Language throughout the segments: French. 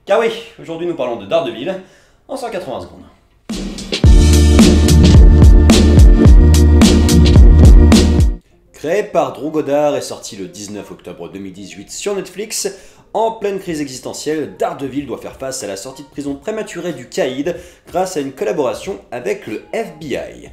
Car oui, aujourd'hui nous parlons de Daredevil en 180 secondes. Créé par Drew Goddard et sorti le 19 octobre 2018 sur Netflix, en pleine crise existentielle, Daredevil doit faire face à la sortie de prison prématurée du Caïd grâce à une collaboration avec le FBI.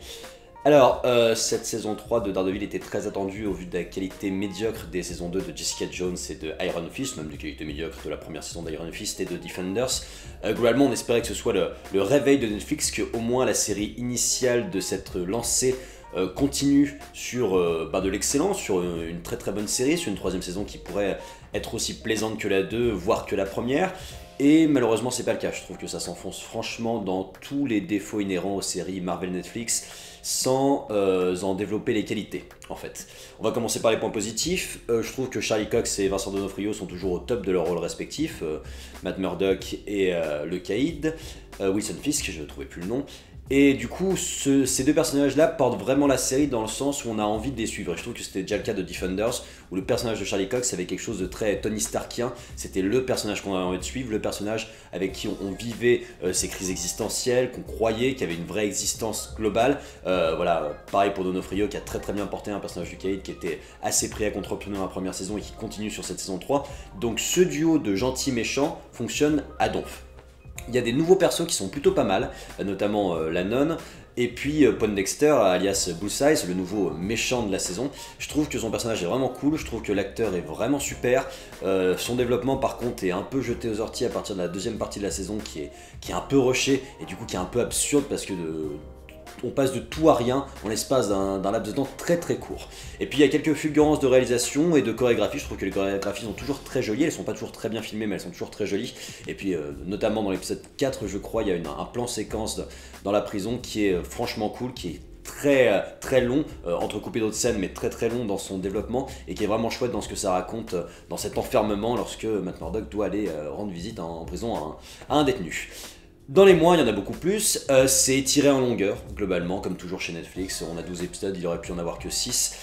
Alors, cette saison 3 de Daredevil était très attendue au vu de la qualité médiocre des saisons 2 de Jessica Jones et de Iron Fist, même de qualité médiocre de la première saison d'Iron Fist et de Defenders. Globalement, on espérait que ce soit le réveil de Netflix, que au moins la série initiale de cette lancée continue sur de l'excellence, sur une très très bonne série, sur une troisième saison qui pourrait être aussi plaisante que la 2, voire que la première. Et malheureusement c'est pas le cas, je trouve que ça s'enfonce franchement dans tous les défauts inhérents aux séries Marvel Netflix sans en développer les qualités en fait. On va commencer par les points positifs. Je trouve que Charlie Cox et Vincent D'Onofrio sont toujours au top de leur rôle respectif, Matt Murdock et le Caïd, Wilson Fisk, je ne trouvais plus le nom. Et du coup, ces deux personnages-là portent vraiment la série dans le sens où on a envie de les suivre. Et je trouve que c'était déjà le cas de Defenders, où le personnage de Charlie Cox avait quelque chose de très Tony Starkien. C'était le personnage qu'on avait envie de suivre, le personnage avec qui on vivait ces crises existentielles, qu'on croyait qu'il y avait une vraie existence globale. Voilà, pareil pour D'Onofrio qui a très très bien porté un personnage du Caïd qui était assez pris à contre-pied dans la première saison et qui continue sur cette saison 3. Donc ce duo de gentils méchants fonctionne à donf. Il y a des nouveaux persos qui sont plutôt pas mal, notamment la nonne, et puis Poindexter, alias Bullseye, le nouveau méchant de la saison. Je trouve que son personnage est vraiment cool, je trouve que l'acteur est vraiment super. Son développement par contre est un peu jeté aux orties à partir de la deuxième partie de la saison qui est un peu rushée, et du coup qui est un peu absurde parce que on passe de tout à rien en l'espace d'un laps de temps très très court. Et puis il y a quelques fulgurances de réalisation et de chorégraphie, je trouve que les chorégraphies sont toujours très jolies, elles sont pas toujours très bien filmées mais elles sont toujours très jolies. Et puis notamment dans l'épisode 4 je crois, il y a un plan séquence dans la prison qui est franchement cool, qui est très long, entrecoupé d'autres scènes mais très très long dans son développement et qui est vraiment chouette dans ce que ça raconte dans cet enfermement lorsque Matt Murdock doit aller rendre visite en prison à un détenu. Dans les mois, il y en a beaucoup plus, c'est tiré en longueur, globalement, comme toujours chez Netflix, on a 12 épisodes, il aurait pu en avoir que 6.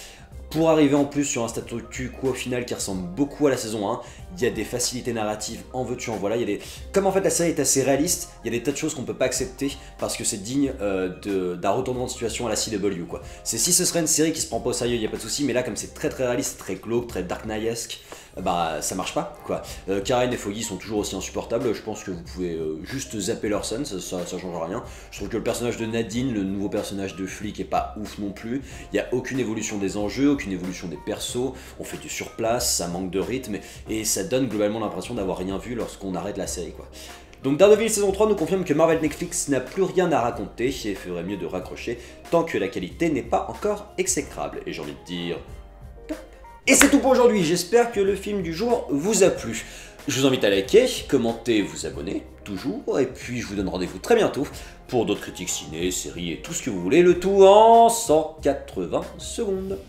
Pour arriver en plus sur un statu quo final qui ressemble beaucoup à la saison 1, il y a des facilités narratives, en veux-tu en voilà, comme en fait la série est assez réaliste, il y a des tas de choses qu'on peut pas accepter parce que c'est digne d'un retournement de situation à la CW quoi. Si ce serait une série qui se prend pas au sérieux, il n'y a pas de souci, mais là comme c'est très réaliste, très glauque, très Dark Knight-esque, ça marche pas quoi. Karen et Foggy sont toujours aussi insupportables, je pense que vous pouvez juste zapper leur scène, ça change rien. Je trouve que le personnage de Nadine, le nouveau personnage de flic, est pas ouf non plus, il n'y a aucune évolution des enjeux, aucune évolution des persos, on fait du surplace, ça manque de rythme, et ça donne globalement l'impression d'avoir rien vu lorsqu'on arrête la série quoi. Donc Daredevil saison 3 nous confirme que Marvel Netflix n'a plus rien à raconter et ferait mieux de raccrocher tant que la qualité n'est pas encore exécrable. Et j'ai envie de dire... Et c'est tout pour aujourd'hui, j'espère que le film du jour vous a plu. Je vous invite à liker, commenter, vous abonner, toujours, et puis je vous donne rendez-vous très bientôt pour d'autres critiques ciné, séries et tout ce que vous voulez, le tout en 180 secondes.